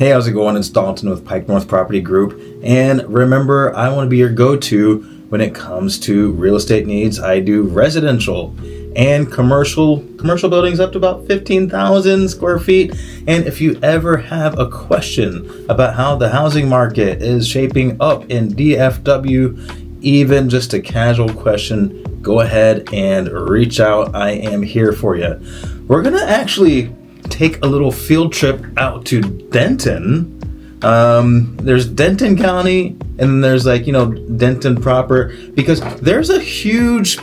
Hey, how's it going? It's Dalton with Pike North Property Group. And remember, I want to be your go-to when it comes to real estate needs. I do residential and commercial buildings up to about 15,000 square feet. And if you ever have a question about how the housing market is shaping up in DFW, even just a casual question, go ahead and reach out. I am here for you. We're going to actually take a little field trip out to Denton. There's Denton County, and then there's Denton proper, because there's a huge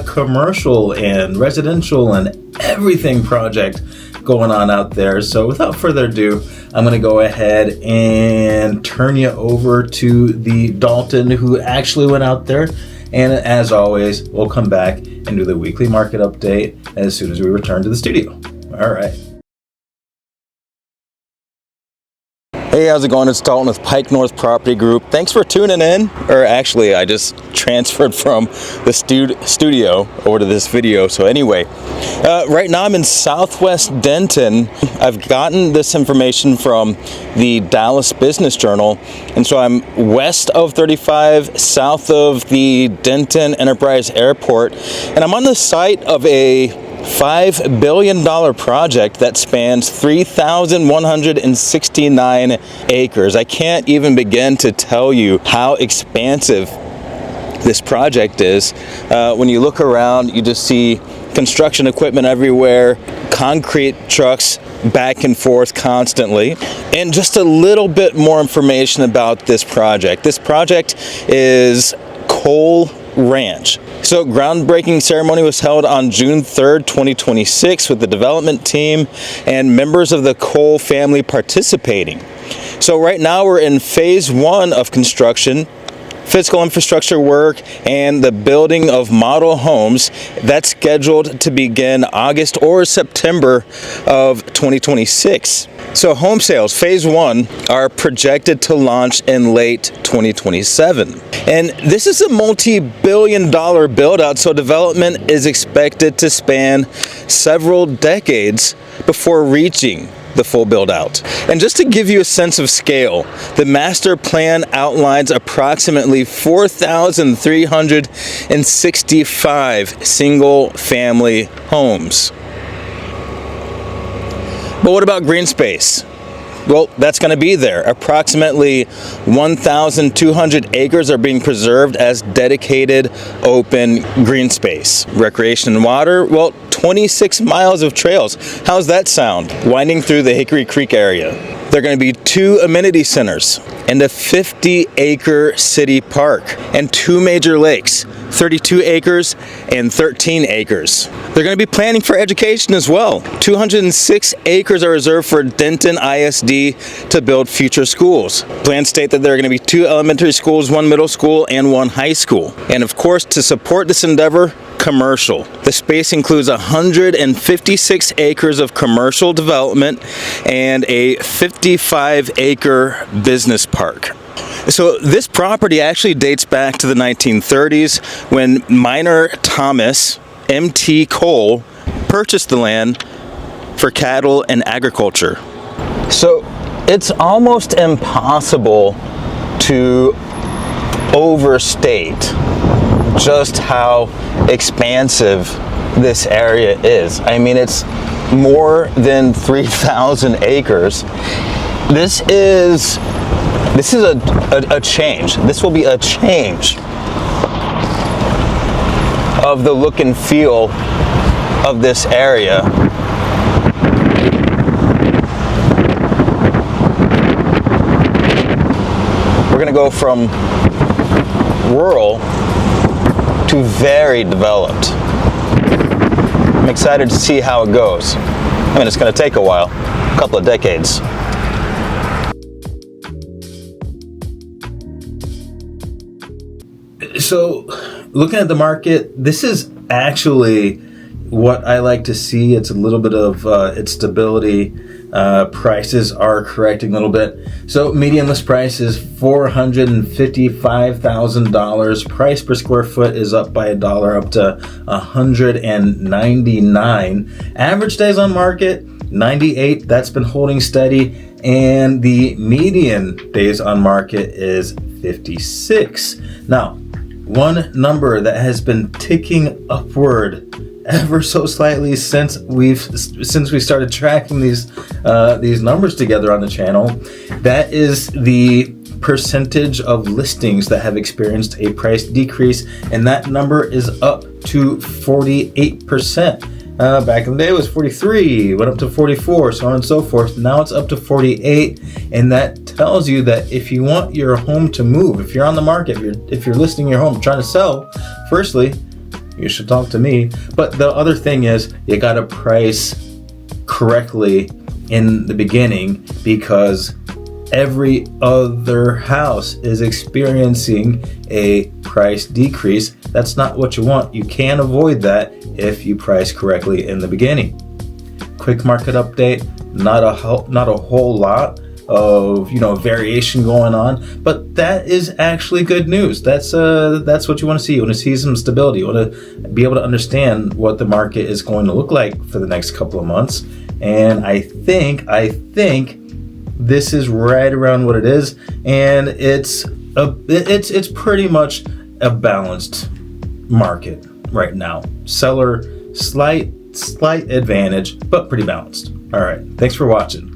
commercial and residential and everything project going on out there. So without further ado, I'm going to go ahead and turn you over to the Dalton who actually went out there. And as always, we'll come back and do the weekly market update as soon as we return to the studio. All right. Hey, how's it going? It's Dalton with Pike North Property Group. Thanks for tuning in. Or actually, I just transferred from the studio over to this video. So anyway, right now I'm in Southwest Denton. I've gotten this information from the Dallas Business Journal. And so I'm west of 35, south of the Denton Enterprise Airport. And I'm on the site of a $5 billion project that spans 3,169 acres. I can't even begin to tell you how expansive this project is. When you look around, you just see construction equipment everywhere, concrete trucks back and forth constantly. And just a little bit more information about this project. This project is Coal Ranch. So groundbreaking ceremony was held on June 3rd, 2026 with the development team and members of the Cole family participating. So right now we're in phase 1 of construction, physical infrastructure work, and the building of model homes. That's scheduled to begin August or September of 2026. So home sales, phase 1, are projected to launch in late 2027. And this is a multi-billion-dollar build-out, so development is expected to span several decades before reaching the full build-out. And just to give you a sense of scale, the master plan outlines approximately 4,365 single-family homes. But what about green space? Well, that's going to be there. Approximately 1,200 acres are being preserved as dedicated open green space. Recreation and water, well, 26 miles of trails. How's that sound? Winding through the Hickory Creek area. There are going to be 2 amenity centers and a 50-acre city park and 2 major lakes, 32 acres and 13 acres. They're going to be planning for education as well. 206 acres are reserved for Denton ISD to build future schools. Plans state that there are going to be 2 elementary schools, 1 middle school, and 1 high school. And of course, to support this endeavor, commercial. The space includes 156 acres of commercial development and a 55-acre business park. So this property actually dates back to the 1930s when miner Thomas M.T. Cole purchased the land for cattle and agriculture. So it's almost impossible to overstate just how expansive this area is. I mean, it's more than 3,000 acres. This is a change. This will be a change of the look and feel of this area. We're going to go from rural to very developed. I'm excited to see how it goes. I mean, it's going to take a while, a couple of decades. So, looking at the market, this is actually what I like to see. It's a little bit of its stability. Prices are correcting a little bit. So median list price is $455,000. Price per square foot is up by $1 up to $199. Average days on market 98, that's been holding steady, and the median days on market is 56. Now, one number that has been ticking upward ever so slightly since we started tracking these numbers together on the channel, that is the percentage of listings that have experienced a price decrease, and that number is up to 48%. Back in the day it was 43, went up to 44, so on and so forth. Now it's up to 48, and that tells you that if you want your home to move, if you're on the market, if you're listing your home, trying to sell, firstly, you should talk to me. But the other thing is, you got to price correctly in the beginning, because every other house is experiencing a price decrease. That's not what you want. You can avoid that if you price correctly in the beginning. Quick market update, not a whole lot of variation going on, but that is actually good news. That's what you want to see. You want to see some stability. You want to be able to understand what the market is going to look like for the next couple of months. And I think this is right around what it is, and it's pretty much a balanced market right now. Seller slight advantage, but pretty balanced. All right, thanks for watching.